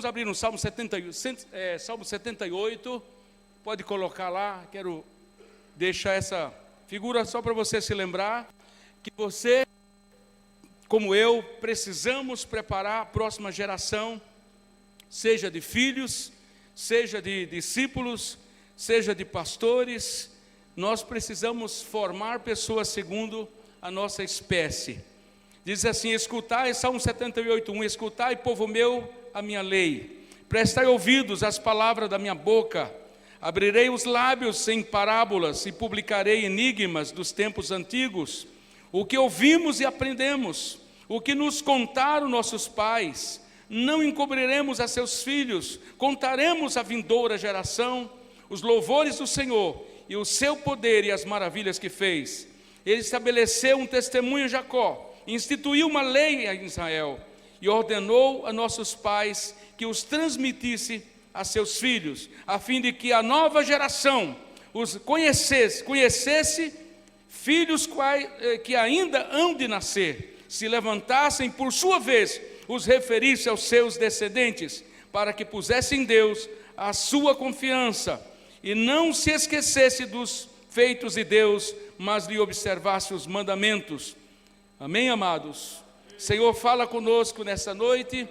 vamos abrir no Salmo 78, pode colocar lá, quero deixar essa figura só para você se lembrar, que você, como eu, precisamos preparar a próxima geração, seja de filhos, seja de discípulos, seja de pastores. Nós precisamos formar pessoas segundo a nossa espécie. Diz assim: escutai, Salmo 78:1, escutai, povo meu, a minha lei, prestai ouvidos às palavras da minha boca, abrirei os lábios em parábolas e publicarei enigmas dos tempos antigos, o que ouvimos e aprendemos, o que nos contaram nossos pais, não encobriremos a seus filhos, contaremos à vindoura geração os louvores do Senhor e o seu poder e as maravilhas que fez. Ele estabeleceu um testemunho em Jacó, instituiu uma lei em Israel e ordenou a nossos pais que os transmitisse a seus filhos, a fim de que a nova geração os conhecesse filhos que ainda hão de nascer, se levantassem por sua vez, os referisse aos seus descendentes, para que pusessem em Deus a sua confiança, e não se esquecesse dos feitos de Deus, mas lhe observasse os mandamentos. Amém, amados? Senhor, fala conosco nessa noite,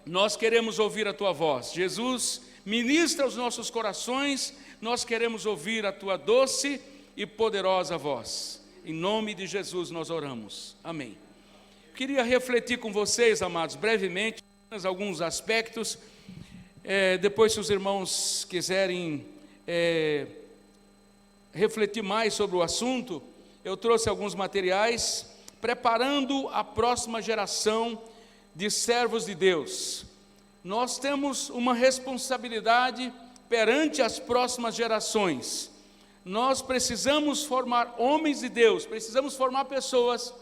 nós queremos ouvir a Tua voz. Jesus, ministra os nossos corações, nós queremos ouvir a Tua doce e poderosa voz. Em nome de Jesus nós oramos. Amém. Queria refletir com vocês, amados, brevemente, alguns aspectos. Depois, se os irmãos quiserem refletir mais sobre o assunto, eu trouxe alguns materiais, preparando a próxima geração de servos de Deus. Nós temos uma responsabilidade perante as próximas gerações. Nós precisamos formar homens de Deus, precisamos formar pessoas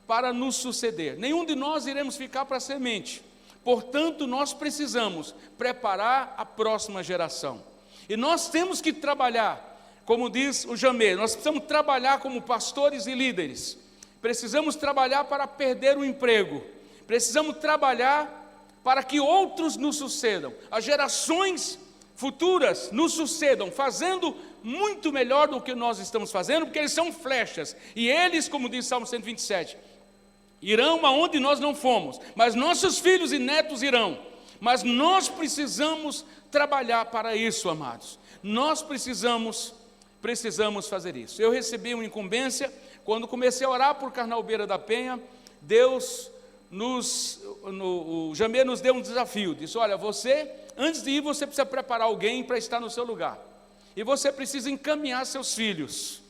para nos suceder. Nenhum de nós iremos ficar para semente. Portanto, nós precisamos preparar a próxima geração. E nós temos que trabalhar, como diz o Jamê, nós precisamos trabalhar como pastores e líderes. Precisamos trabalhar para perder o emprego. Precisamos trabalhar para que outros nos sucedam. As gerações futuras nos sucedam, fazendo muito melhor do que nós estamos fazendo, porque eles são flechas. E eles, como diz Salmo 127, irão aonde nós não fomos, mas nossos filhos e netos irão. Mas nós precisamos trabalhar para isso, amados. Nós precisamos fazer isso. Eu recebi uma incumbência, quando comecei a orar por Carnalbeira da Penha, Deus o Jamê nos deu um desafio, disse: olha, você, antes de ir, você precisa preparar alguém para estar no seu lugar, e você precisa encaminhar seus filhos.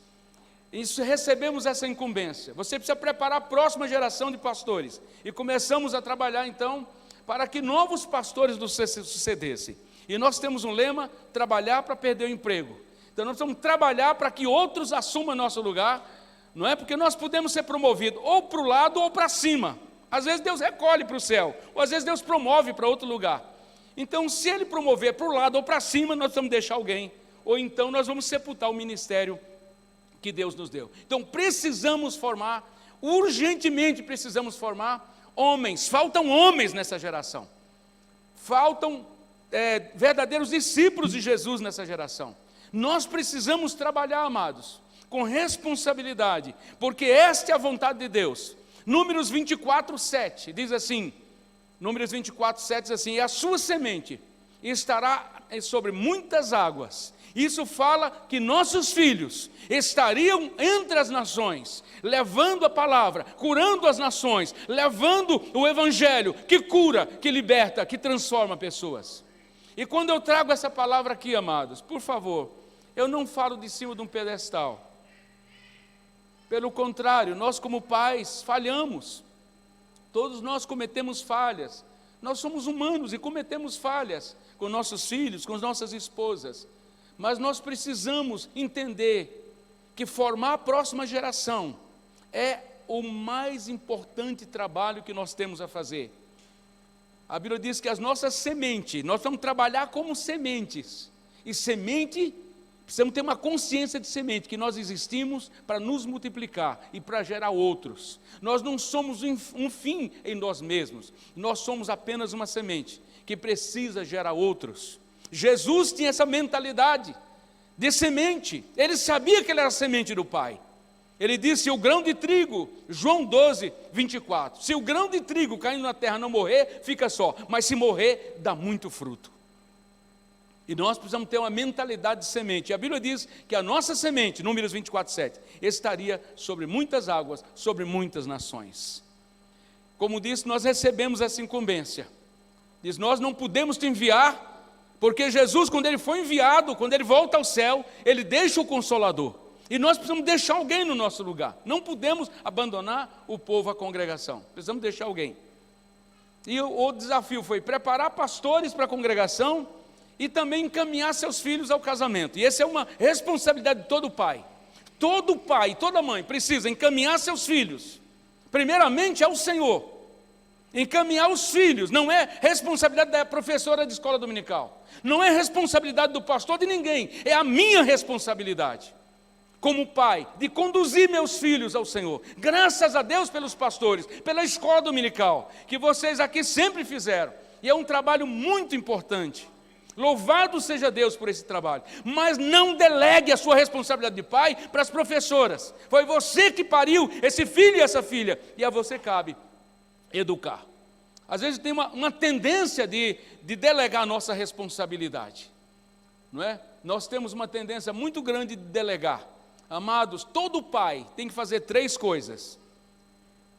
Recebemos essa incumbência, você precisa preparar a próxima geração de pastores, e começamos a trabalhar então, para que novos pastores nos sucedessem. E nós temos um lema: trabalhar para perder o emprego. Então nós vamos trabalhar para que outros assumam nosso lugar, não é? Porque nós podemos ser promovidos ou para o lado ou para cima. Às vezes Deus recolhe para o céu, ou às vezes Deus promove para outro lugar. Então, se Ele promover para o lado ou para cima, nós vamos deixar alguém, ou então nós vamos sepultar o ministério que Deus nos deu. Então, precisamos formar, urgentemente precisamos formar homens. Faltam homens nessa geração. Faltam verdadeiros discípulos de Jesus nessa geração. Nós precisamos trabalhar, amados, com responsabilidade, porque esta é a vontade de Deus. Números 24:7 diz assim, Números 24:7 diz assim: e a sua semente estará sobre muitas águas. Isso fala que nossos filhos estariam entre as nações, levando a palavra, curando as nações, levando o evangelho que cura, que liberta, que transforma pessoas. E quando eu trago essa palavra aqui, amados, por favor, eu não falo de cima de um pedestal. Pelo contrário, nós como pais falhamos, todos nós cometemos falhas, nós somos humanos e cometemos falhas com nossos filhos, com as nossas esposas, mas nós precisamos entender que formar a próxima geração é o mais importante trabalho que nós temos a fazer. A Bíblia diz que as nossas sementes, nós vamos trabalhar como sementes, e semente, precisamos ter uma consciência de semente, que nós existimos para nos multiplicar e para gerar outros. Nós não somos um fim em nós mesmos, nós somos apenas uma semente, que precisa gerar outros. Jesus tinha essa mentalidade de semente, ele sabia que ele era a semente do Pai. Ele disse: o grão de trigo, João 12, 24, se o grão de trigo caindo na terra não morrer, fica só, mas se morrer, dá muito fruto. E nós precisamos ter uma mentalidade de semente. E a Bíblia diz que a nossa semente, Números 24, 7, estaria sobre muitas águas, sobre muitas nações. Como disse, nós recebemos essa incumbência. Diz: nós não podemos te enviar, porque Jesus, quando ele foi enviado, quando ele volta ao céu, ele deixa o Consolador. E nós precisamos deixar alguém no nosso lugar. Não podemos abandonar o povo, a congregação. Precisamos deixar alguém. E o desafio foi preparar pastores para a congregação e também encaminhar seus filhos ao casamento. E essa é uma responsabilidade de todo pai. Todo pai e toda mãe precisa encaminhar seus filhos, primeiramente ao Senhor. Encaminhar os filhos não é responsabilidade da professora de escola dominical, não é responsabilidade do pastor, de ninguém, é a minha responsabilidade como pai, de conduzir meus filhos ao Senhor. Graças a Deus pelos pastores, pela escola dominical, que vocês aqui sempre fizeram, e é um trabalho muito importante. Louvado seja Deus por esse trabalho. Mas não delegue a sua responsabilidade de pai para as professoras. Foi você que pariu esse filho e essa filha, e a você cabe educar. Às vezes tem uma tendência de delegar a nossa responsabilidade, não é? Nós temos uma tendência muito grande de delegar. Amados, todo pai tem que fazer 3 coisas.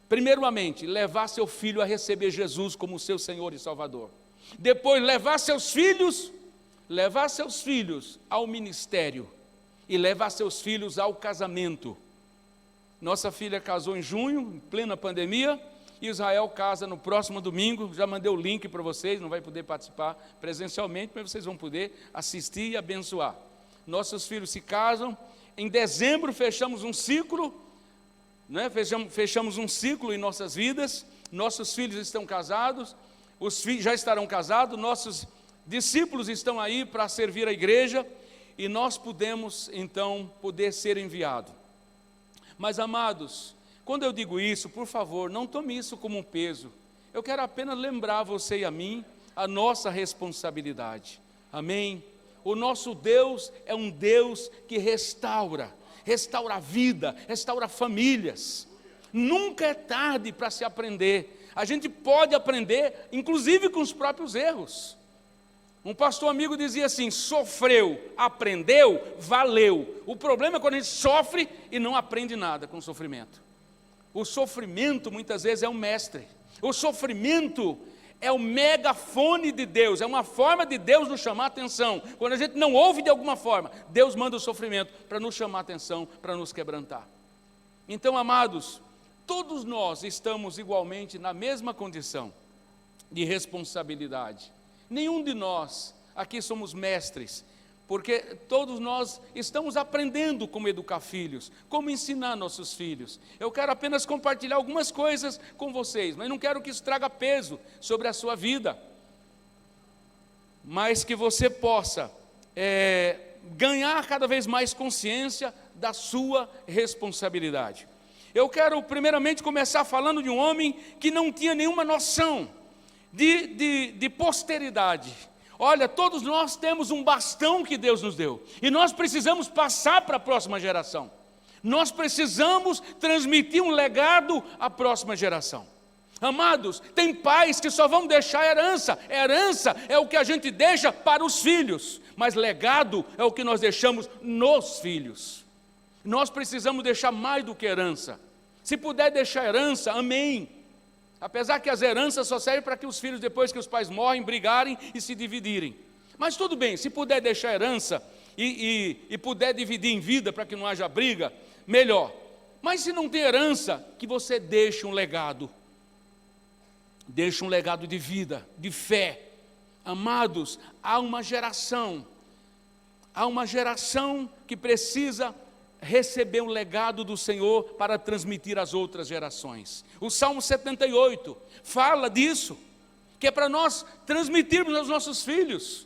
Primeiramente, levar seu filho a receber Jesus como seu Senhor e Salvador. Depois, levar seus filhos ao ministério e levar seus filhos ao casamento. Nossa filha casou em junho, em plena pandemia, e Israel casa no próximo domingo. Já mandei o link para vocês, não vai poder participar presencialmente, mas vocês vão poder assistir e abençoar. Nossos filhos se casam. Em dezembro fechamos um ciclo, né? Fechamos um ciclo em nossas vidas. Nossos filhos estão casados, os filhos já estarão casados, nossos discípulos estão aí para servir a igreja, e nós podemos então ser enviados. Mas, amados, quando eu digo isso, por favor, não tome isso como um peso. Eu quero apenas lembrar você e a mim a nossa responsabilidade. Amém? O nosso Deus é um Deus que restaura a vida, restaura famílias. Nunca é tarde para se aprender. A gente pode aprender, inclusive com os próprios erros. Um pastor amigo dizia assim: sofreu, aprendeu, valeu. O problema é quando a gente sofre e não aprende nada com o sofrimento. O sofrimento muitas vezes é um mestre. O sofrimento é o megafone de Deus, é uma forma de Deus nos chamar a atenção. Quando a gente não ouve de alguma forma, Deus manda o sofrimento para nos chamar a atenção, para nos quebrantar. Então, amados, todos nós estamos igualmente na mesma condição de responsabilidade. Nenhum de nós aqui somos mestres, porque todos nós estamos aprendendo como educar filhos, como ensinar nossos filhos. Eu quero apenas compartilhar algumas coisas com vocês, mas não quero que isso traga peso sobre a sua vida, mas que você possa ganhar cada vez mais consciência da sua responsabilidade. Eu quero primeiramente começar falando de um homem que não tinha nenhuma noção de posteridade. Olha, todos nós temos um bastão que Deus nos deu, e nós precisamos passar para a próxima geração. Nós precisamos transmitir um legado à próxima geração. Amados, tem pais que só vão deixar herança. Herança é o que a gente deixa para os filhos, mas legado é o que nós deixamos nos filhos. Nós precisamos deixar mais do que herança. Se puder deixar herança, amém. Apesar que as heranças só servem para que os filhos, depois que os pais morrem, brigarem e se dividirem. Mas tudo bem, se puder deixar herança e puder dividir em vida para que não haja briga, melhor. Mas se não tem herança, que você deixe um legado. Deixe um legado de vida, de fé. Amados, há uma geração que precisa receber um legado do Senhor para transmitir às outras gerações. O Salmo 78 fala disso, que é para nós transmitirmos aos nossos filhos.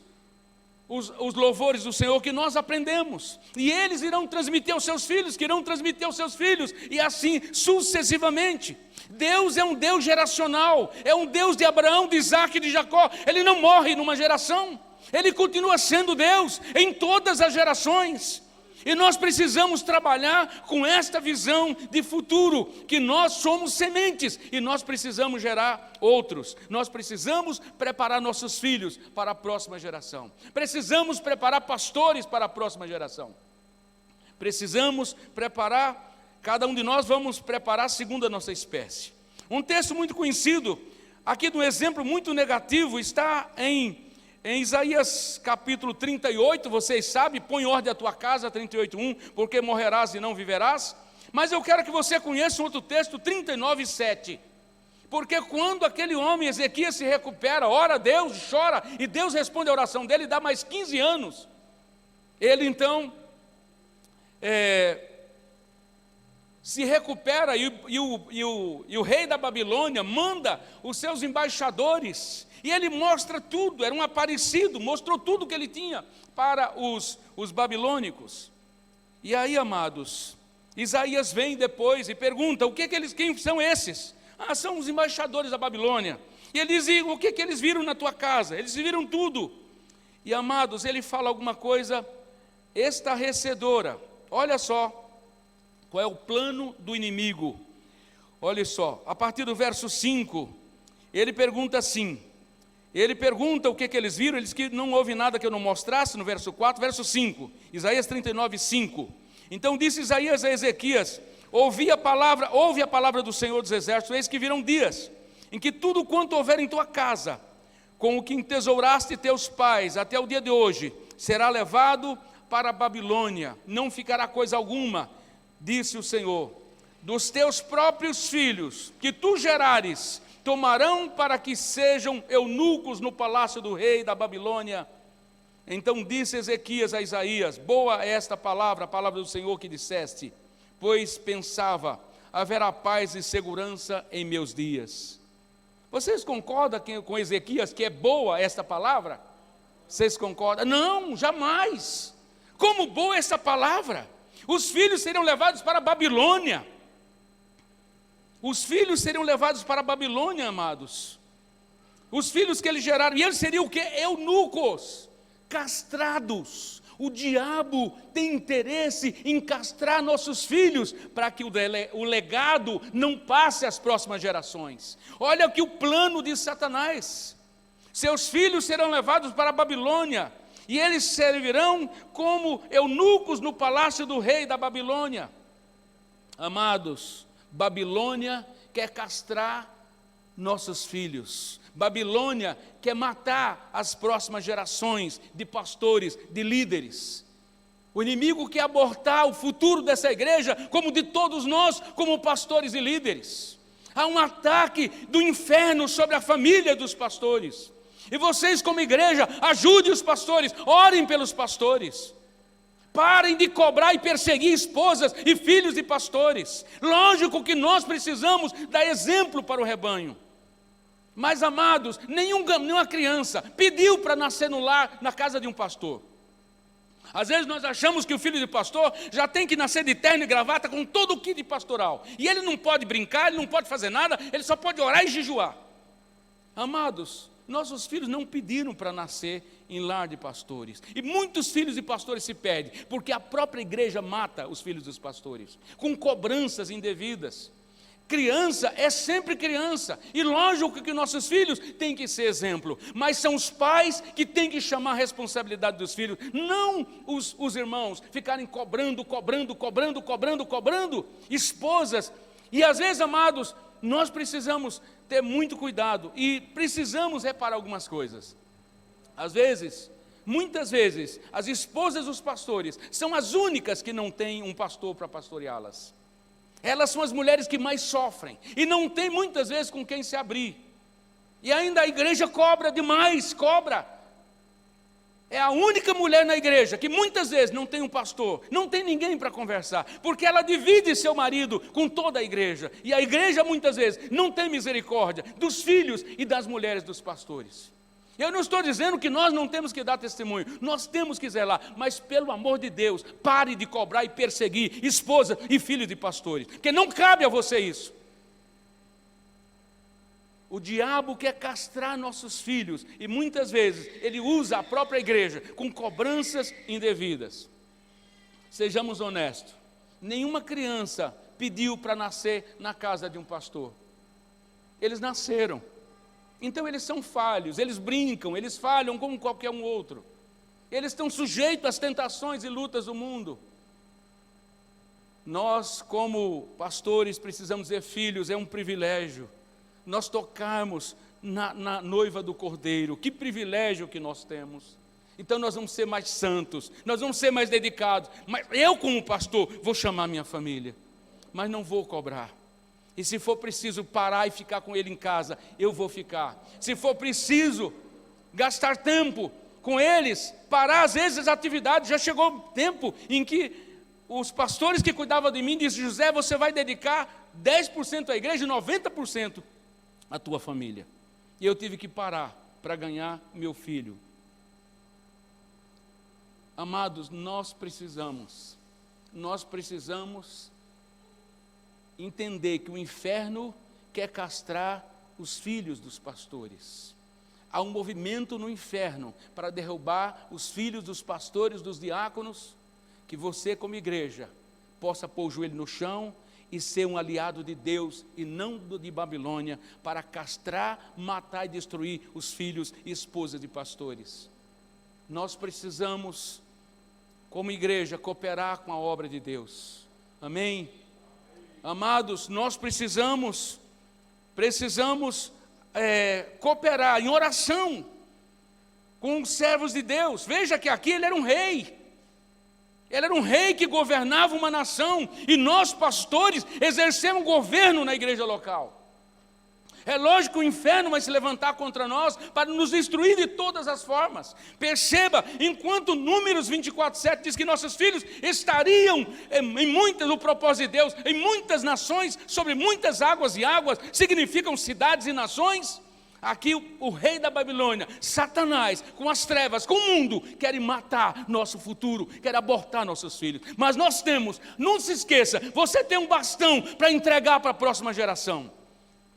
os louvores do Senhor que nós aprendemos. E eles irão transmitir aos seus filhos, que irão transmitir aos seus filhos, e assim sucessivamente. Deus é um Deus geracional, é um Deus de Abraão, de Isaac e de Jacó. Ele não morre numa geração, Ele continua sendo Deus em todas as gerações. E nós precisamos trabalhar com esta visão de futuro, que nós somos sementes e nós precisamos gerar outros. Nós precisamos preparar nossos filhos para a próxima geração. Precisamos preparar pastores para a próxima geração. Precisamos preparar, cada um de nós vamos preparar segundo a nossa espécie. Um texto muito conhecido, aqui do exemplo muito negativo, está em Isaías capítulo 38, vocês sabem, põe em ordem a tua casa, 38:1, porque morrerás e não viverás. Mas eu quero que você conheça um outro texto, 39:7. Porque quando aquele homem, Ezequias, se recupera, ora a Deus, chora, e Deus responde a oração dele, dá mais 15 anos. Ele então se recupera, e o rei da Babilônia manda os seus embaixadores, e ele mostra tudo, era um aparecido, mostrou tudo que ele tinha para os babilônicos. E aí, amados, Isaías vem depois e pergunta, quem são esses? São os embaixadores da Babilônia. E ele diz, o que eles viram na tua casa? Eles viram tudo. E, amados, ele fala alguma coisa estarrecedora. Olha só, qual é o plano do inimigo. Olha só, a partir do verso 5, ele pergunta assim, o que eles viram, eles que não houve nada que eu não mostrasse, no verso 4, verso 5, Isaías 39:5. Então disse Isaías a Ezequias, ouve a palavra do Senhor dos Exércitos, eis que virão dias, em que tudo quanto houver em tua casa, com o que entesouraste teus pais, até o dia de hoje, será levado para a Babilônia, não ficará coisa alguma, disse o Senhor, dos teus próprios filhos, que tu gerares, tomarão para que sejam eunucos no palácio do rei da Babilônia. Então disse Ezequias a Isaías, boa é esta palavra, a palavra do Senhor que disseste, pois pensava, haverá paz e segurança em meus dias. Vocês concordam com Ezequias que é boa esta palavra? Vocês concordam? Não, jamais. Como boa essa palavra? Os filhos seriam levados para a Babilônia. Os filhos seriam levados para a Babilônia, amados. Os filhos que eles geraram, e eles seriam o quê? Eunucos, castrados. O diabo tem interesse em castrar nossos filhos, para que o legado não passe às próximas gerações. Olha aqui o plano de Satanás. Seus filhos serão levados para a Babilônia, e eles servirão como eunucos no palácio do rei da Babilônia. Amados, Babilônia quer castrar nossos filhos. Babilônia quer matar as próximas gerações de pastores, de líderes. O inimigo quer abortar o futuro dessa igreja, como de todos nós, como pastores e líderes. Há um ataque do inferno sobre a família dos pastores. E vocês, como igreja, ajudem os pastores, orem pelos pastores. Parem de cobrar e perseguir esposas e filhos de pastores. Lógico que nós precisamos dar exemplo para o rebanho. Mas, amados, nenhuma criança pediu para nascer no lar, na casa de um pastor. Às vezes nós achamos que o filho de pastor já tem que nascer de terno e gravata com todo o kit pastoral. E ele não pode brincar, ele não pode fazer nada, ele só pode orar e jejuar. Amados, nossos filhos não pediram para nascer em lar de pastores. E muitos filhos de pastores se perdem, porque a própria igreja mata os filhos dos pastores, com cobranças indevidas. Criança é sempre criança, e lógico que nossos filhos têm que ser exemplo, mas são os pais que têm que chamar a responsabilidade dos filhos, não os irmãos ficarem cobrando, esposas. E às vezes, amados, nós precisamos ter muito cuidado e precisamos reparar algumas coisas. Às vezes, muitas vezes, as esposas dos pastores são as únicas que não têm um pastor para pastoreá-las. Elas são as mulheres que mais sofrem e não tem muitas vezes com quem se abrir. E ainda a igreja cobra demais, cobra. É a única mulher na igreja que muitas vezes não tem um pastor, não tem ninguém para conversar, porque ela divide seu marido com toda a igreja. E a igreja muitas vezes não tem misericórdia dos filhos e das mulheres dos pastores. Eu não estou dizendo que nós não temos que dar testemunho, nós temos que zelar, mas pelo amor de Deus, pare de cobrar e perseguir esposa e filho de pastores, porque não cabe a você isso. O diabo quer castrar nossos filhos, e muitas vezes ele usa a própria igreja com cobranças indevidas. Sejamos honestos, nenhuma criança pediu para nascer na casa de um pastor, eles nasceram. Então eles são falhos, eles brincam, eles falham como qualquer um outro. Eles estão sujeitos às tentações e lutas do mundo. Nós, como pastores, precisamos dizer, filhos, é um privilégio nós tocarmos na noiva do Cordeiro. Que privilégio que nós temos. Então nós vamos ser mais santos, nós vamos ser mais dedicados. Mas eu, como pastor, vou chamar minha família, mas não vou cobrar. E se for preciso parar e ficar com ele em casa, eu vou ficar. Se for preciso gastar tempo com eles, parar às vezes as atividades. Já chegou o tempo em que os pastores que cuidavam de mim disseram: José, você vai dedicar 10% à igreja e 90% à tua família. E eu tive que parar para ganhar meu filho. Amados, nós precisamos entender que o inferno quer castrar os filhos dos pastores. Há um movimento no inferno para derrubar os filhos dos pastores, dos diáconos. Que você, como igreja, possa pôr o joelho no chão e ser um aliado de Deus e não de Babilônia, para castrar, matar e destruir os filhos e esposas de pastores. Nós precisamos, como igreja, cooperar com a obra de Deus. Amém? Amados, nós precisamos cooperar em oração com os servos de Deus. Veja que aqui ele era um rei. Ele era um rei que governava uma nação, e nós, pastores, exercemos governo na igreja local. É lógico que o inferno vai se levantar contra nós para nos destruir de todas as formas. Perceba, enquanto Números 24:7 diz que nossos filhos estariam o propósito de Deus, em muitas nações, sobre muitas águas, e águas significam cidades e nações. Aqui o rei da Babilônia, Satanás, com as trevas, com o mundo, quer matar nosso futuro, quer abortar nossos filhos. Mas nós temos, não se esqueça, você tem um bastão para entregar para a próxima geração.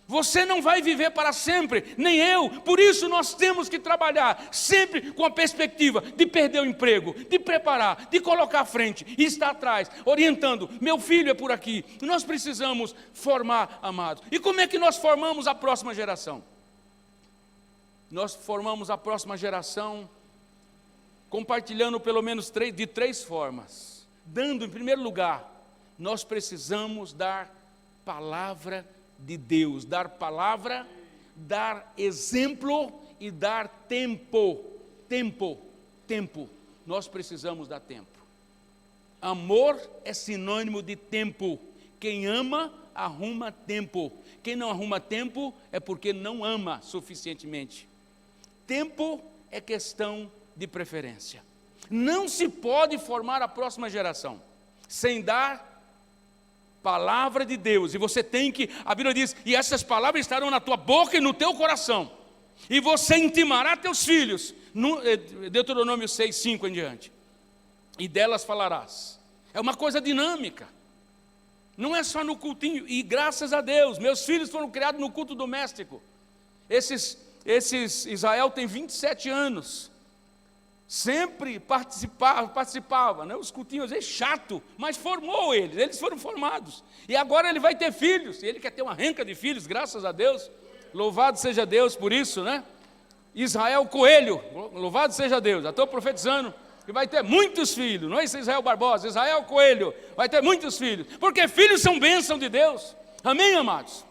Você não vai viver para sempre, nem eu. Por isso nós temos que trabalhar sempre com a perspectiva de perder o emprego, de preparar, de colocar à frente e estar atrás, orientando. Meu filho é por aqui. Nós precisamos formar, amados. E como é que nós formamos a próxima geração? Nós formamos a próxima geração compartilhando pelo menos de três formas. Dando, em primeiro lugar, nós precisamos dar palavra de Deus, dar palavra, dar exemplo e dar tempo. Nós precisamos dar tempo. Amor é sinônimo de tempo. Quem ama, arruma tempo. Quem não arruma tempo é porque não ama suficientemente. Tempo é questão de preferência. Não se pode formar a próxima geração sem dar palavra de Deus. E você tem que, a Bíblia diz, e essas palavras estarão na tua boca e no teu coração, e você intimará teus filhos, Deuteronômio 6:5 em diante, e delas falarás. É uma coisa dinâmica, não é só no cultinho. E graças a Deus, meus filhos foram criados no culto doméstico. Israel tem 27 anos, sempre participava, né? Os cultinhos, é chato, mas formou eles foram formados, e agora ele vai ter filhos, e ele quer ter uma renca de filhos, graças a Deus, louvado seja Deus por isso, né? Israel Coelho, louvado seja Deus, já estou profetizando que vai ter muitos filhos, não é esse Israel Barbosa, Israel Coelho, vai ter muitos filhos, porque filhos são bênção de Deus, amém, amados?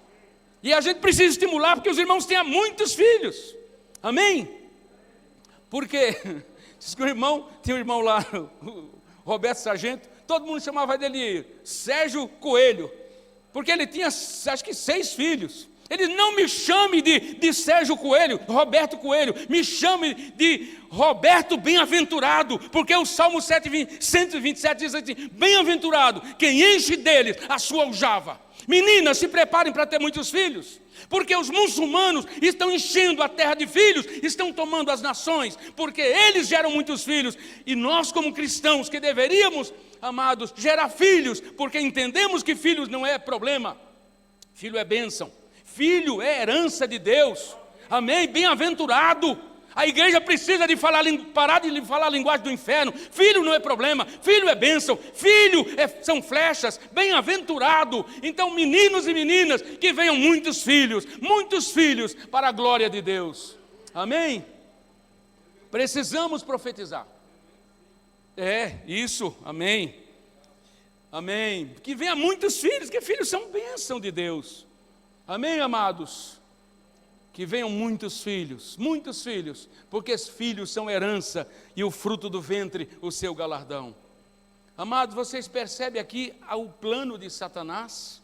E a gente precisa estimular porque os irmãos tenham muitos filhos. Amém? Porque diz que tinha um irmão lá, o Roberto Sargento, todo mundo chamava dele Sérgio Coelho, porque ele tinha, acho que 6 filhos. Ele: não me chame de Sérgio Coelho, Roberto Coelho, me chame de Roberto Bem-aventurado, porque o Salmo 127 diz assim: bem-aventurado quem enche deles a sua aljava. Meninas, se preparem para ter muitos filhos, porque os muçulmanos estão enchendo a terra de filhos, estão tomando as nações, porque eles geram muitos filhos. E nós, como cristãos, que deveríamos, amados, gerar filhos, porque entendemos que filhos não é problema, filho é bênção, filho é herança de Deus, amém? Bem-aventurado. A igreja precisa parar de falar a linguagem do inferno. Filho não é problema, filho é bênção, são flechas, bem-aventurado. Então, meninos e meninas, que venham muitos filhos para a glória de Deus. Amém? Precisamos profetizar. Isso, amém. Amém. Que venham muitos filhos, que filhos são bênção de Deus. Amém, amados? Que venham muitos filhos, porque os filhos são herança e o fruto do ventre, o seu galardão. Amados, vocês percebem aqui o plano de Satanás?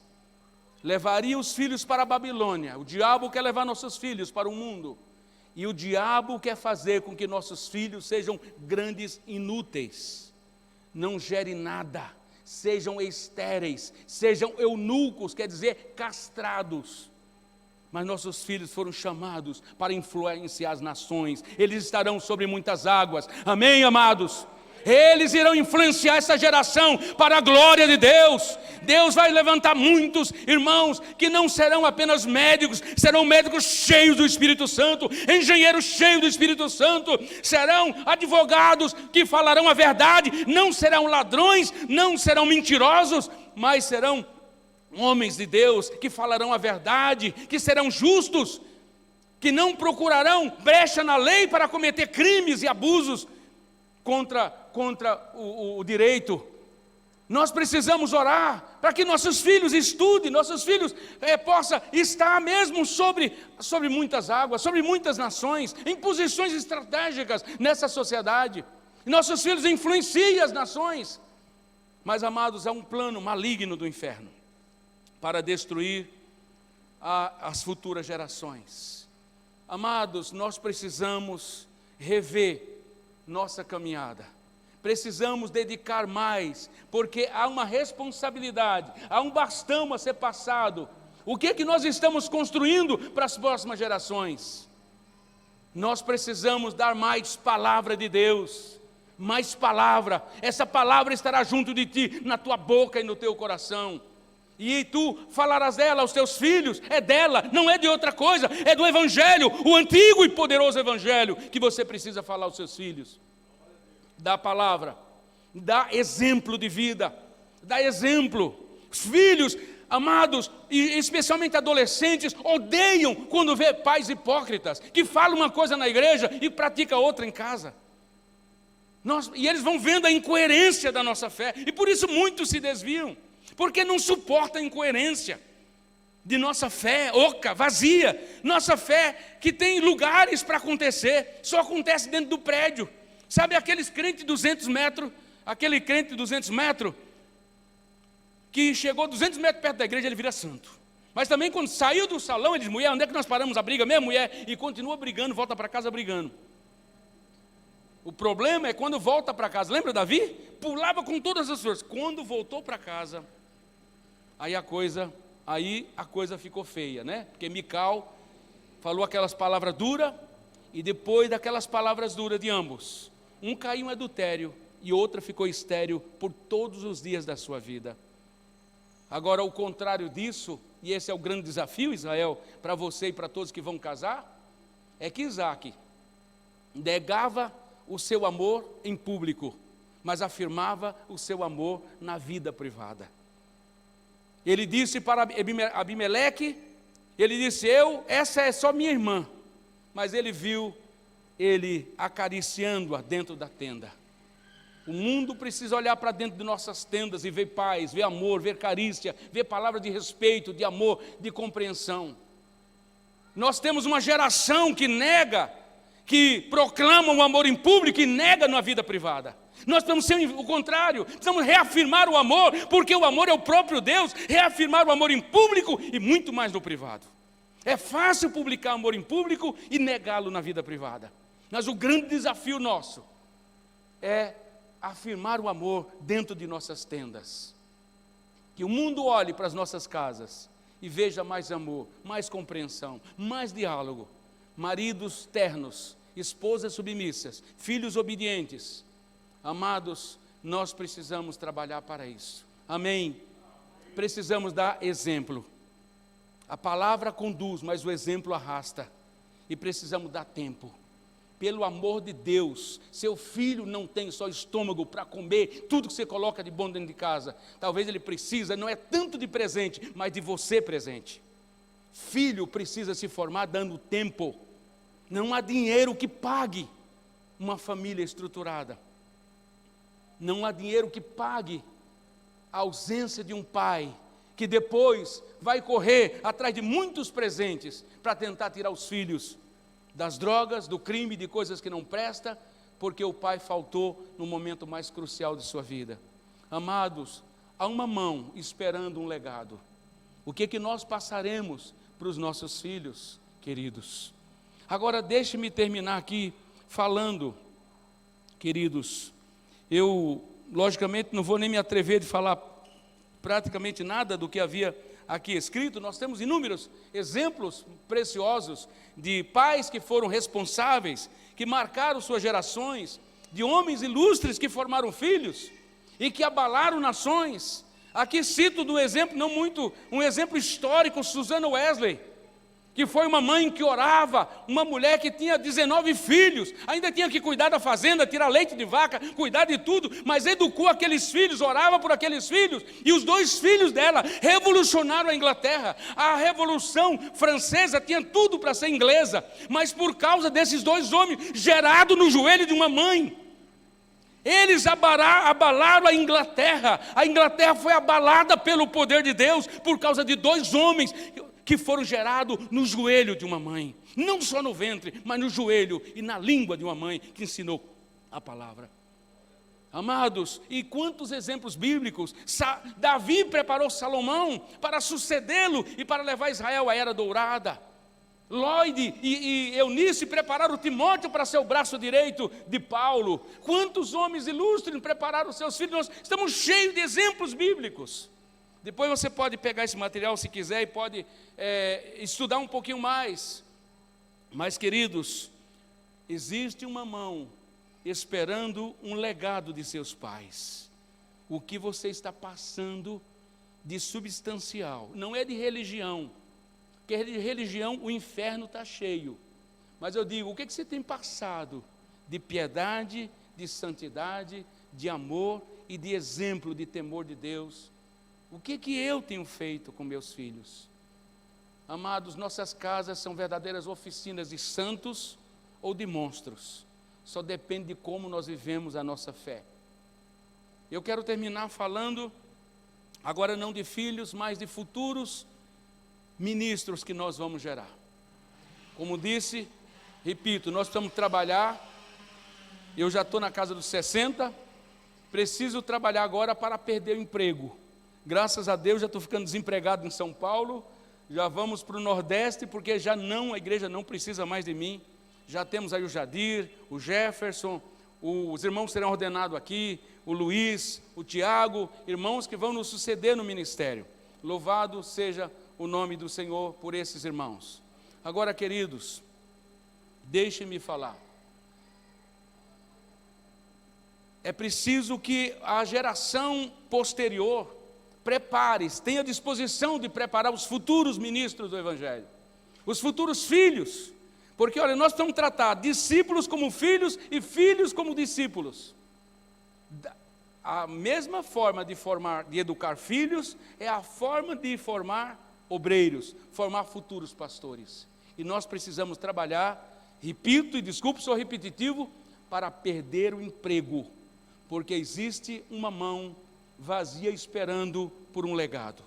Levaria os filhos para a Babilônia. O diabo quer levar nossos filhos para o mundo. E o diabo quer fazer com que nossos filhos sejam grandes inúteis, não gerem nada, sejam estéreis, sejam eunucos, quer dizer, castrados. Mas nossos filhos foram chamados para influenciar as nações. Eles estarão sobre muitas águas. Amém, amados? Eles irão influenciar essa geração para a glória de Deus. Deus vai levantar muitos irmãos que não serão apenas médicos, serão médicos cheios do Espírito Santo, engenheiros cheios do Espírito Santo, serão advogados que falarão a verdade, não serão ladrões, não serão mentirosos, mas serão homens de Deus que falarão a verdade, que serão justos, que não procurarão brecha na lei para cometer crimes e abusos contra o direito. Nós precisamos orar para que nossos filhos estudem, nossos filhos possam estar mesmo sobre muitas águas, sobre muitas nações, em posições estratégicas nessa sociedade. Nossos filhos influenciam as nações. Mas, amados, é um plano maligno do inferno para destruir as futuras gerações. Amados, nós precisamos rever nossa caminhada. Precisamos dedicar mais, porque há uma responsabilidade, há um bastão a ser passado. O que é que nós estamos construindo para as próximas gerações? Nós precisamos dar mais palavra de Deus, mais palavra. Essa palavra estará junto de ti, na tua boca e no teu coração. E tu falarás dela aos teus filhos, é dela, não é de outra coisa, é do Evangelho, o antigo e poderoso Evangelho, que você precisa falar aos seus filhos. Dá palavra, dá exemplo de vida, dá exemplo. Os filhos, amados, e especialmente adolescentes, odeiam quando vê pais hipócritas, que falam uma coisa na igreja e praticam outra em casa. E eles vão vendo a incoerência da nossa fé, e por isso muitos se desviam. Porque não suporta a incoerência de nossa fé oca, vazia. Nossa fé que tem lugares para acontecer, só acontece dentro do prédio. Sabe aqueles crentes de 200 metros, aquele crente de 200 metros, que chegou 200 metros perto da igreja, ele vira santo. Mas também quando saiu do salão, ele diz, mulher, onde é que nós paramos a briga mesmo, mulher? E continua brigando, volta para casa brigando. O problema é quando volta para casa. Lembra Davi? Pulava com todas as forças. Quando voltou para casa, aí a coisa ficou feia, né? Porque Mical falou aquelas palavras duras, e depois daquelas palavras duras de ambos, um caiu em adultério e outra ficou estéril por todos os dias da sua vida. Agora, o contrário disso, e esse é o grande desafio, Israel, para você e para todos que vão casar, é que Isaac negava o seu amor em público, mas afirmava o seu amor na vida privada. Ele disse para Abimeleque, ele disse, essa é só minha irmã, mas ele viu ele acariciando-a dentro da tenda. O mundo precisa olhar para dentro de nossas tendas e ver paz, ver amor, ver carícia, ver palavra de respeito, de amor, de compreensão. Nós temos uma geração que proclama o amor em público e nega na vida privada. Nós precisamos ser o contrário, precisamos reafirmar o amor, porque o amor é o próprio Deus, reafirmar o amor em público e muito mais no privado. É fácil publicar amor em público e negá-lo na vida privada. Mas o grande desafio nosso é afirmar o amor dentro de nossas tendas. Que o mundo olhe para as nossas casas e veja mais amor, mais compreensão, mais diálogo. Maridos ternos, esposas submissas, filhos obedientes. Amados, nós precisamos trabalhar para isso. Amém? Precisamos dar exemplo. A palavra conduz, mas o exemplo arrasta. E precisamos dar tempo. Pelo amor de Deus, seu filho não tem só estômago para comer tudo que você coloca de bom dentro de casa. Talvez ele precisa, não é tanto de presente, mas de você presente. Filho precisa se formar dando tempo. Não há dinheiro que pague uma família estruturada. Não há dinheiro que pague a ausência de um pai que depois vai correr atrás de muitos presentes para tentar tirar os filhos das drogas, do crime, de coisas que não prestam, porque o pai faltou no momento mais crucial de sua vida. Amados, há uma mão esperando um legado. O que nós passaremos para os nossos filhos, queridos? Agora deixe-me terminar aqui falando, queridos, eu logicamente não vou nem me atrever de falar praticamente nada do que havia aqui escrito. Nós temos inúmeros exemplos preciosos de pais que foram responsáveis, que marcaram suas gerações, de homens ilustres que formaram filhos e que abalaram nações. Aqui cito do exemplo, não muito, um exemplo histórico, Susana Wesley, que foi uma mãe que orava, uma mulher que tinha 19 filhos, ainda tinha que cuidar da fazenda, tirar leite de vaca, cuidar de tudo, mas educou aqueles filhos, orava por aqueles filhos, e os 2 filhos dela revolucionaram a Inglaterra. A Revolução Francesa tinha tudo para ser inglesa, mas por causa desses 2 homens, gerado no joelho de uma mãe, eles abalaram a Inglaterra foi abalada pelo poder de Deus, por causa de 2 homens, que foram gerados no joelho de uma mãe, não só no ventre, mas no joelho e na língua de uma mãe que ensinou a palavra. Amados, e quantos exemplos bíblicos! Davi preparou Salomão para sucedê-lo e para levar Israel à era dourada. Lloyd e Eunice prepararam Timóteo para ser o braço direito de Paulo. Quantos homens ilustres prepararam seus filhos? Nós estamos cheios de exemplos bíblicos. Depois você pode pegar esse material se quiser e pode estudar um pouquinho mais. Mas, queridos, existe uma mão esperando um legado de seus pais. O que você está passando de substancial, não é de religião, porque de religião o inferno está cheio. Mas eu digo, o que você tem passado de piedade, de santidade, de amor e de exemplo de temor de Deus? O que eu tenho feito com meus filhos? Amados, nossas casas são verdadeiras oficinas de santos ou de monstros. Só depende de como nós vivemos a nossa fé. Eu quero terminar falando, agora não de filhos, mas de futuros ministros que nós vamos gerar. Como disse, repito, nós precisamos trabalhar. Eu já estou na casa dos 60, preciso trabalhar agora para perder o emprego. Graças a Deus já estou ficando desempregado em São Paulo, já vamos para o Nordeste, porque a igreja não precisa mais de mim. Já temos aí o Jadir, o Jefferson, os irmãos serão ordenados aqui, o Luiz, o Tiago, irmãos que vão nos suceder no ministério. Louvado seja o nome do Senhor por esses irmãos. Agora, queridos, deixem-me falar. É preciso que a geração posterior prepare-se, tenha disposição de preparar os futuros ministros do Evangelho, os futuros filhos, porque olha, nós estamos tratando discípulos como filhos e filhos como discípulos. A mesma forma de educar filhos é a forma de formar obreiros, formar futuros pastores. E nós precisamos trabalhar, repito e desculpe, sou repetitivo, para perder o emprego, porque existe uma mão vazia esperando por um legado.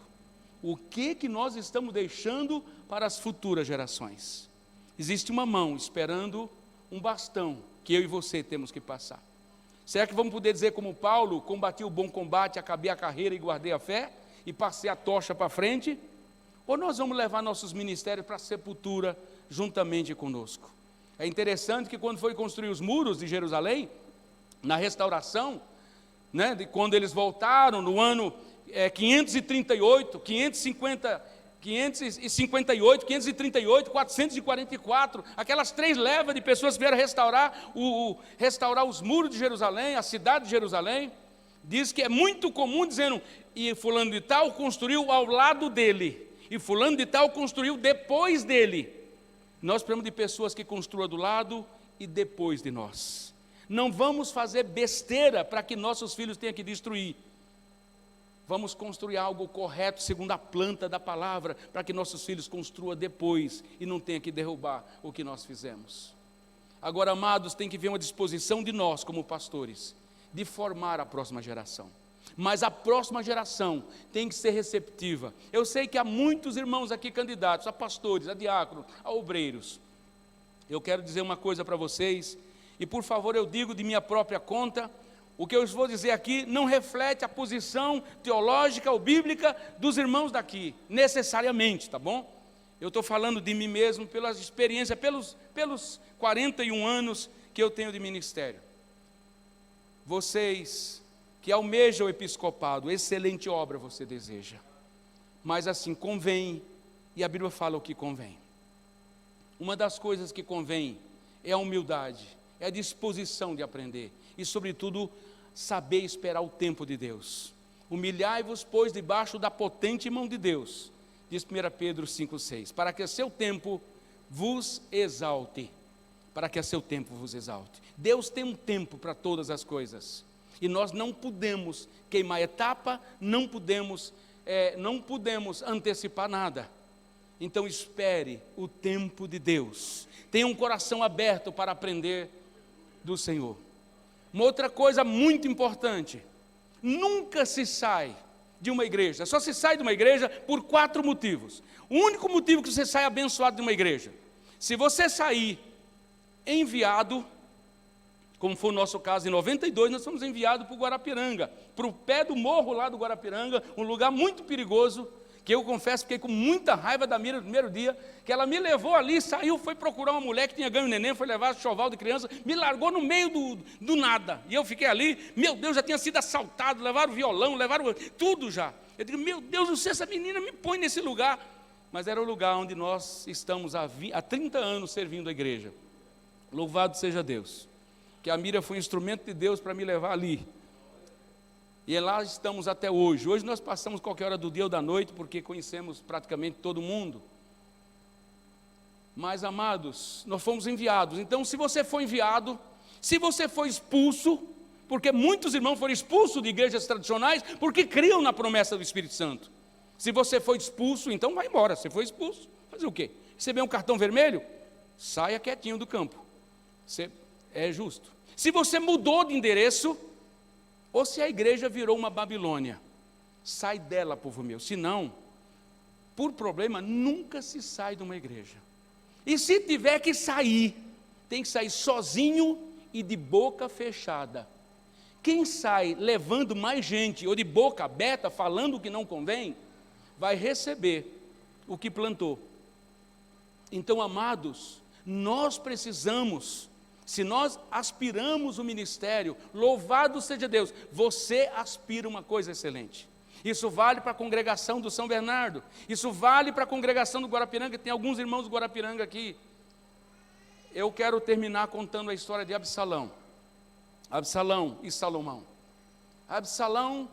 O que nós estamos deixando para as futuras gerações? Existe uma mão esperando um bastão que eu e você temos que passar. Será que vamos poder dizer como Paulo, combati o bom combate, acabei a carreira e guardei a fé, e passei a tocha para frente? Ou nós vamos levar nossos ministérios para a sepultura juntamente conosco? É interessante que quando foi construir os muros de Jerusalém, na restauração, quando eles voltaram no ano 538, 558, 538, 444, aquelas 3 levas de pessoas que vieram restaurar os muros de Jerusalém, a cidade de Jerusalém. Diz que é muito comum, dizendo, e fulano de tal construiu ao lado dele, e fulano de tal construiu depois dele. Nós precisamos de pessoas que construam do lado e depois de nós. Não vamos fazer besteira para que nossos filhos tenham que destruir. Vamos construir algo correto, segundo a planta da palavra, para que nossos filhos construam depois e não tenham que derrubar o que nós fizemos. Agora, amados, tem que ver uma disposição de nós, como pastores, de formar a próxima geração. Mas a próxima geração tem que ser receptiva. Eu sei que há muitos irmãos aqui candidatos, a pastores, a diáconos, a obreiros. Eu quero dizer uma coisa para vocês, e por favor eu digo de minha própria conta, o que eu vou dizer aqui não reflete a posição teológica ou bíblica dos irmãos daqui, necessariamente, tá bom? Eu estou falando de mim mesmo, pelas experiências, pelos 41 anos que eu tenho de ministério. Vocês que almejam o episcopado, excelente obra você deseja. Mas assim, convém, e a Bíblia fala o que convém. Uma das coisas que convém é a humildade, é a disposição de aprender. E sobretudo, saber esperar o tempo de Deus. Humilhai-vos, pois, debaixo da potente mão de Deus, diz 1 Pedro 5,6, para que a seu tempo vos exalte. Para que a seu tempo vos exalte. Deus tem um tempo para todas as coisas. E nós não podemos queimar etapa, não podemos antecipar nada. Então espere o tempo de Deus. Tenha um coração aberto para aprender do Senhor. Uma outra coisa muito importante, nunca se sai de uma igreja, só se sai de uma igreja por 4 motivos. O único motivo que você sai abençoado de uma igreja, se você sair enviado, como foi o nosso caso em 92, nós fomos enviados para o Guarapiranga, para o pé do morro lá do Guarapiranga, um lugar muito perigoso, que eu confesso, fiquei com muita raiva da Mira no primeiro dia, que ela me levou ali, saiu, foi procurar uma mulher que tinha ganho neném, foi levar choval de criança, me largou no meio do nada, e eu fiquei ali, meu Deus, já tinha sido assaltado, levaram o violão, levaram tudo já. Eu digo, meu Deus, não sei, essa menina me põe nesse lugar, mas era o lugar onde nós estamos há 30 anos servindo a igreja. Louvado seja Deus, que a Mira foi um instrumento de Deus para me levar ali. E lá estamos até hoje. Hoje nós passamos qualquer hora do dia ou da noite, porque conhecemos praticamente todo mundo. Mas, amados, nós fomos enviados. Então, se você foi enviado, se você foi expulso, porque muitos irmãos foram expulsos de igrejas tradicionais, porque criam na promessa do Espírito Santo. Se você foi expulso, então vai embora. Se foi expulso, fazer o quê? Receber um cartão vermelho? Saia quietinho do campo. É justo. Se você mudou de endereço, ou se a igreja virou uma Babilônia, sai dela, povo meu. Se não, por problema, nunca se sai de uma igreja. E se tiver que sair, tem que sair sozinho e de boca fechada. Quem sai levando mais gente, ou de boca aberta, falando o que não convém, vai receber o que plantou. Então, amados, nós precisamos, se nós aspiramos o ministério, louvado seja Deus, você aspira uma coisa excelente. Isso vale para a congregação do São Bernardo, isso vale para a congregação do Guarapiranga, tem alguns irmãos do Guarapiranga aqui. Eu quero terminar contando a história de Absalão e Salomão. Absalão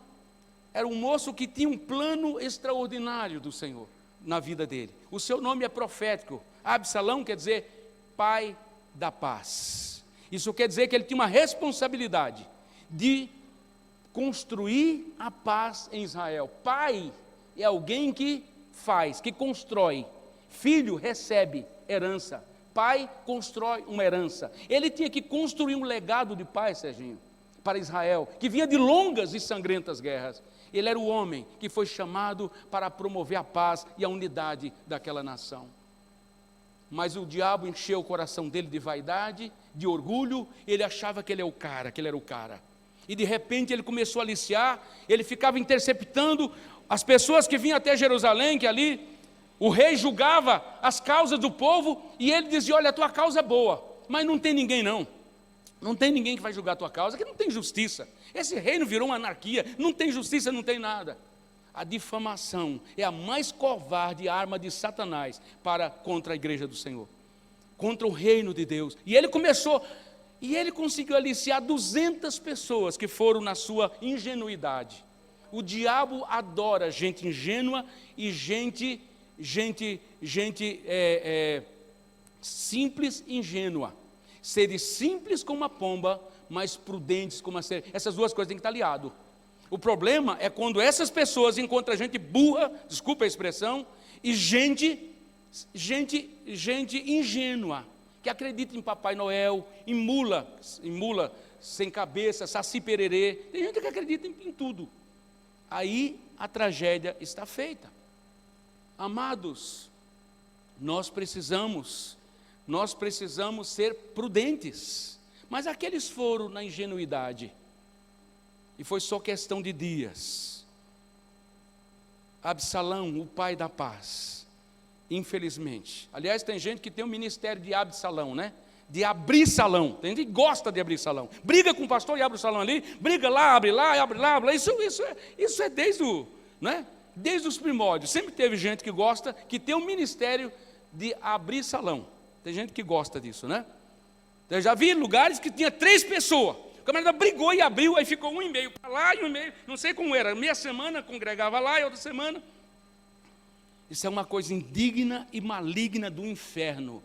era um moço que tinha um plano extraordinário do Senhor na vida dele. O seu nome é profético. Absalão quer dizer pai da paz. Isso quer dizer que ele tinha uma responsabilidade de construir a paz em Israel. Pai é alguém que faz, que constrói. Filho recebe herança. Pai constrói uma herança. Ele tinha que construir um legado de paz, Serginho, para Israel, que vinha de longas e sangrentas guerras. Ele era o homem que foi chamado para promover a paz e a unidade daquela nação. Mas o diabo encheu o coração dele de vaidade, de orgulho, ele achava que ele era o cara. E de repente ele começou a aliciar, ele ficava interceptando as pessoas que vinham até Jerusalém, que ali o rei julgava as causas do povo, e ele dizia, olha, a tua causa é boa, mas não tem ninguém não. Não tem ninguém que vai julgar a tua causa, que não tem justiça. Esse reino virou uma anarquia, não tem justiça, não tem nada. a difamação é a mais covarde arma de Satanás contra a igreja do Senhor, contra o reino de Deus. E ele conseguiu aliciar 200 pessoas que foram na sua ingenuidade. O diabo adora gente ingênua e gente simples e ingênua. Seres simples como a pomba, mas prudentes como a sereia. Essas duas coisas têm que estar aliadas. O problema é quando essas pessoas encontram gente burra, desculpa a expressão, e gente ingênua, que acredita em Papai Noel, em mula sem cabeça, saci pererê. Tem gente que acredita em tudo. Aí a tragédia está feita. Amados, nós precisamos ser prudentes. Mas aqueles foram na ingenuidade, e foi só questão de dias. Absalão, o pai da paz, infelizmente. Aliás, tem gente que tem o ministério de Absalão, né? De abrir salão. Tem gente que gosta de abrir salão. Briga com o pastor e abre o salão ali, briga lá, abre lá, abre lá, abre lá. Isso é desde os primórdios. Sempre teve gente que gosta, que tem o ministério de abrir salão. Tem gente que gosta disso, né? Eu já vi lugares que tinha 3 pessoas. O camarada brigou e abriu, aí ficou 1,5 para lá e 1,5, não sei como era. Meia semana congregava lá e outra semana. Isso é uma coisa indigna e maligna do inferno.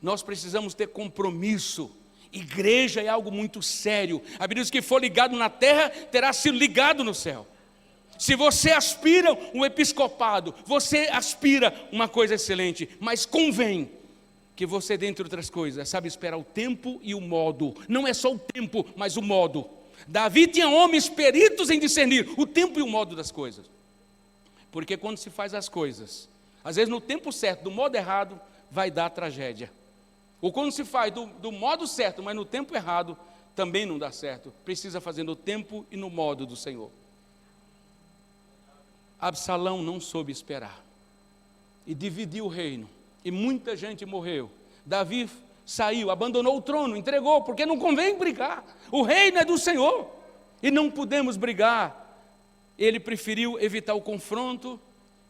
Nós precisamos ter compromisso. Igreja é algo muito sério. A Bíblia diz que for ligado na terra, terá sido ligado no céu. Se você aspira um episcopado, você aspira uma coisa excelente, mas convém que você, dentre outras coisas, sabe esperar o tempo e o modo. Não é só o tempo, mas o modo. Davi tinha homens peritos em discernir o tempo e o modo das coisas. Porque quando se faz as coisas, às vezes no tempo certo, do modo errado, vai dar tragédia. Ou quando se faz do modo certo, mas no tempo errado, também não dá certo. Precisa fazer no tempo e no modo do Senhor. Absalão não soube esperar. E dividiu o reino. E muita gente morreu. Davi saiu, abandonou o trono, entregou, porque não convém brigar. O reino é do Senhor e não podemos brigar. Ele preferiu evitar o confronto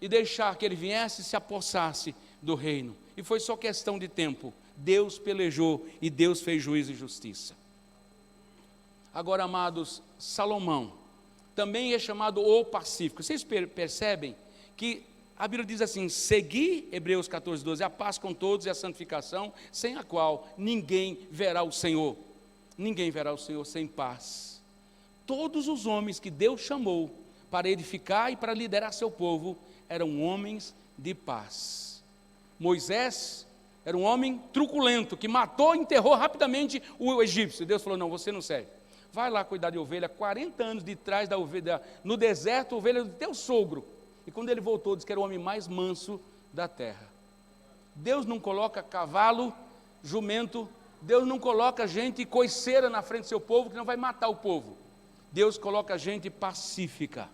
e deixar que ele viesse e se apossasse do reino. E foi só questão de tempo. Deus pelejou e Deus fez juízo e justiça. Agora, amados, Salomão também é chamado o pacífico. Vocês percebem que a Bíblia diz assim: segui, Hebreus 14:12, a paz com todos e a santificação, sem a qual ninguém verá o Senhor. Ninguém verá o Senhor sem paz. Todos os homens que Deus chamou para edificar e para liderar seu povo eram homens de paz. Moisés era um homem truculento, que matou e enterrou rapidamente o egípcio. Deus falou: não, você não serve. Vai lá cuidar de ovelha, 40 anos de trás da ovelha, no deserto, ovelha do teu sogro. E quando ele voltou, disse que era o homem mais manso da terra. Deus não coloca cavalo, jumento, Deus não coloca gente coiceira na frente do seu povo, que não vai matar o povo. Deus coloca gente pacífica.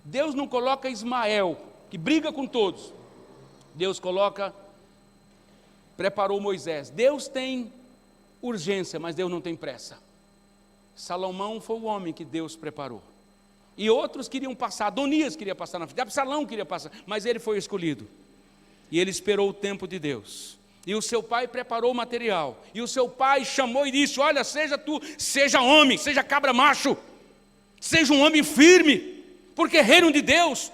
Deus não coloca Ismael, que briga com todos. Deus preparou Moisés. Deus tem urgência, mas Deus não tem pressa. Salomão foi o homem que Deus preparou. E outros queriam passar, Adonias queria passar na frente, Absalão queria passar, mas ele foi escolhido. E ele esperou o tempo de Deus. E o seu pai preparou o material. E o seu pai chamou e disse: olha, seja homem, seja cabra macho, seja um homem firme, porque reino de Deus,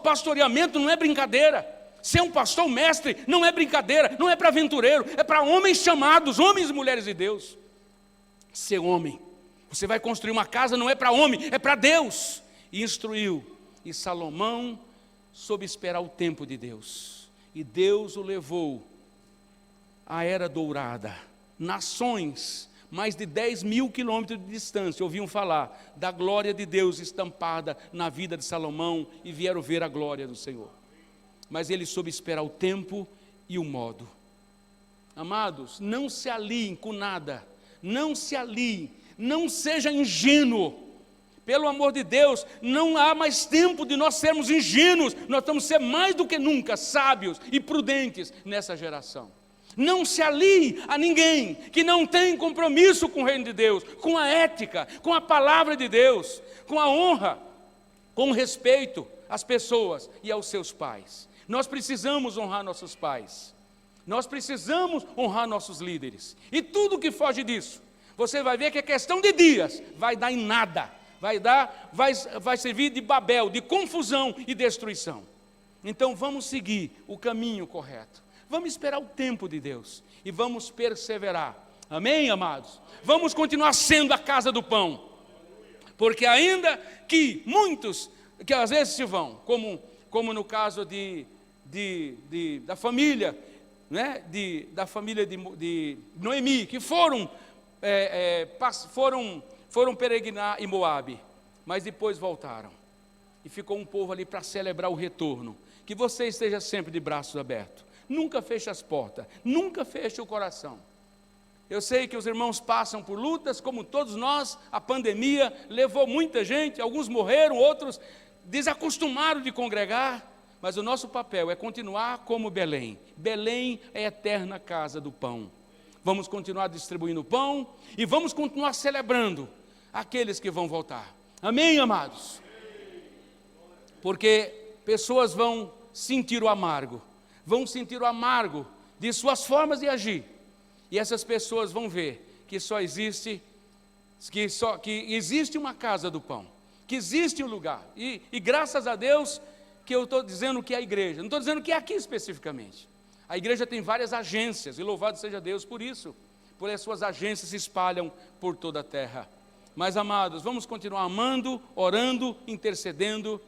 pastoreamento não é brincadeira. Ser um pastor mestre não é brincadeira, não é para aventureiro, é para homens chamados, homens e mulheres de Deus. Ser homem. Você vai construir uma casa, não é para homem, é para Deus. E instruiu. E Salomão soube esperar o tempo de Deus. E Deus o levou à era dourada. Nações, mais de 10.000 quilômetros de distância, ouviam falar da glória de Deus estampada na vida de Salomão e vieram ver a glória do Senhor. Mas ele soube esperar o tempo e o modo. Amados, não se aliem com nada. Não se aliem. Não seja ingênuo, pelo amor de Deus, não há mais tempo de nós sermos ingênuos, nós vamos ser mais do que nunca sábios e prudentes nessa geração. Não se alie a ninguém que não tem compromisso com o reino de Deus, com a ética, com a palavra de Deus, com a honra, com respeito às pessoas e aos seus pais. Nós precisamos honrar nossos pais. Nós precisamos honrar nossos líderes. E tudo que foge disso, você vai ver que é questão de dias, vai dar em nada. Vai servir de Babel, de confusão e destruição. Então vamos seguir o caminho correto. Vamos esperar o tempo de Deus e vamos perseverar. Amém, amados? Vamos continuar sendo a casa do pão. Porque ainda que muitos, que às vezes se vão, como no caso da família, né, da família de Noemi, que foram peregrinar em Moabe, mas depois voltaram. E ficou um povo ali para celebrar o retorno. Que você esteja sempre de braços abertos. Nunca feche as portas, nunca feche o coração. Eu sei que os irmãos passam por lutas, como todos nós. A pandemia levou muita gente, alguns morreram, outros desacostumaram de congregar. Mas o nosso papel é continuar como Belém. Belém é a eterna casa do pão. Vamos continuar distribuindo pão e vamos continuar celebrando aqueles que vão voltar. Amém, amados? Porque pessoas vão sentir o amargo de suas formas de agir. E essas pessoas vão ver que existe uma casa do pão, que existe um lugar. E graças a Deus que eu estou dizendo que é a igreja, não estou dizendo que é aqui especificamente. A igreja tem várias agências, e louvado seja Deus por isso, por as suas agências se espalham por toda a terra. Mas, amados, vamos continuar amando, orando, intercedendo,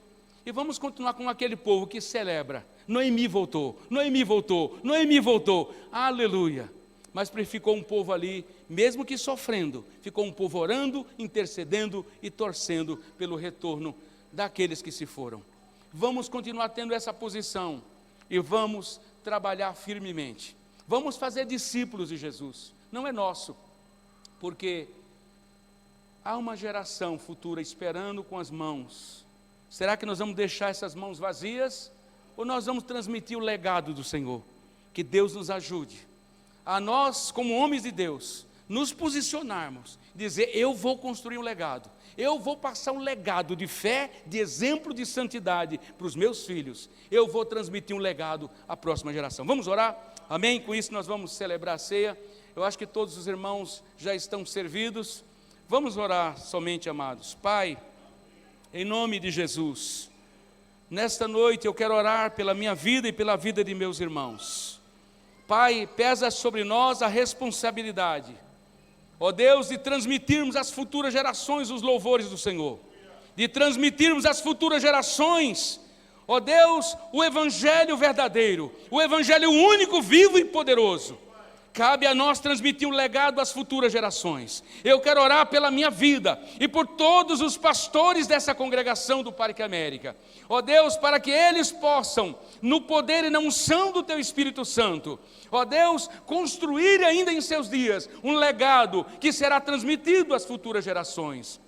e vamos continuar com aquele povo que celebra. Noemi voltou, Noemi voltou, Noemi voltou, aleluia. Mas ficou um povo ali, mesmo que sofrendo, ficou um povo orando, intercedendo e torcendo pelo retorno daqueles que se foram. Vamos continuar tendo essa posição e vamos trabalhar firmemente. Vamos fazer discípulos de Jesus. Não é nosso, porque há uma geração futura esperando com as mãos. Será que nós vamos deixar essas mãos vazias? Ou nós vamos transmitir o legado do Senhor? Que Deus nos ajude a nós, como homens de Deus, nos posicionarmos, dizer: eu vou construir um legado, eu vou passar um legado de fé, de exemplo de santidade para os meus filhos, eu vou transmitir um legado à próxima geração. Vamos orar? Amém? Com isso nós vamos celebrar a ceia. Eu acho que todos os irmãos já estão servidos. Vamos orar somente, amados. Pai, em nome de Jesus, nesta noite eu quero orar pela minha vida e pela vida de meus irmãos. Pai, pesa sobre nós a responsabilidade, ó Deus, de transmitirmos às futuras gerações os louvores do Senhor, de transmitirmos às futuras gerações, ó Deus, o Evangelho verdadeiro, o Evangelho único, vivo e poderoso. Cabe a nós transmitir um legado às futuras gerações. Eu quero orar pela minha vida e por todos os pastores dessa congregação do Parque América. Ó Deus, para que eles possam, no poder e na unção do Teu Espírito Santo, ó Deus, construir ainda em seus dias um legado que será transmitido às futuras gerações.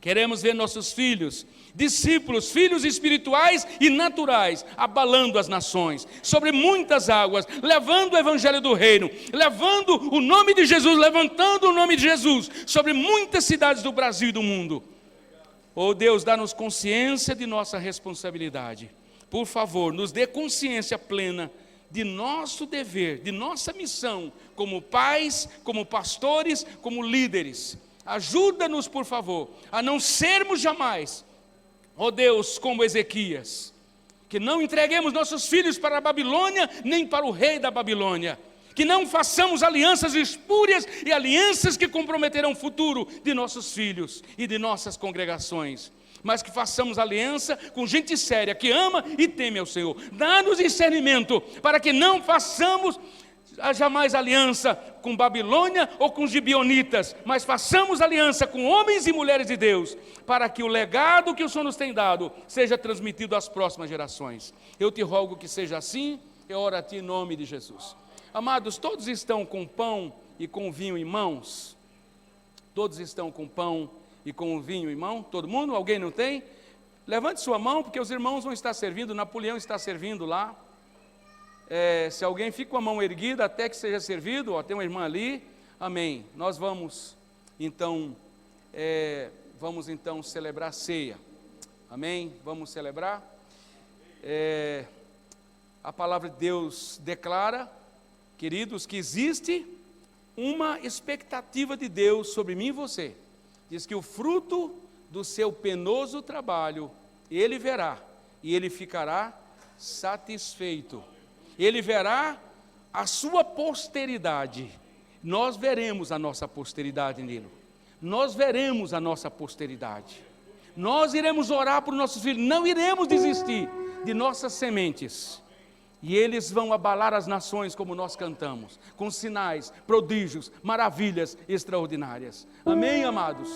Queremos ver nossos filhos, discípulos, filhos espirituais e naturais, abalando as nações, sobre muitas águas, levando o Evangelho do Reino, levando o nome de Jesus, levantando o nome de Jesus, sobre muitas cidades do Brasil e do mundo. Oh Deus, dá-nos consciência de nossa responsabilidade. Por favor, nos dê consciência plena de nosso dever, de nossa missão, como pais, como pastores, como líderes. Ajuda-nos, por favor, a não sermos jamais, ó Deus, como Ezequias, que não entreguemos nossos filhos para a Babilônia, nem para o rei da Babilônia, que não façamos alianças espúrias e alianças que comprometerão o futuro de nossos filhos e de nossas congregações, mas que façamos aliança com gente séria, que ama e teme ao Senhor. Dá-nos discernimento para que não façamos jamais aliança com Babilônia ou com os gibeonitas, mas façamos aliança com homens e mulheres de Deus, para que o legado que o Senhor nos tem dado seja transmitido às próximas gerações. Eu te rogo que seja assim, eu oro a Ti em nome de Jesus. Amados, todos estão com pão e com vinho em mãos? Todos estão com pão e com vinho em mão? Todo mundo? Alguém não tem? Levante sua mão, porque os irmãos vão estar servindo, Napoleão está servindo lá. Se alguém fica com a mão erguida até que seja servido, ó, tem uma irmã ali, amém. Nós vamos então celebrar a ceia, Amém? Vamos celebrar. A palavra de Deus declara, queridos, que existe uma expectativa de Deus sobre mim e você. Diz que o fruto do seu penoso trabalho ele verá e ele ficará satisfeito. Ele verá a sua posteridade. Nós veremos a nossa posteridade nele. Nós veremos a nossa posteridade. Nós iremos orar por nossos filhos, não iremos desistir de nossas sementes. E eles vão abalar as nações como nós cantamos, com sinais, prodígios, maravilhas extraordinárias. Amém, amados?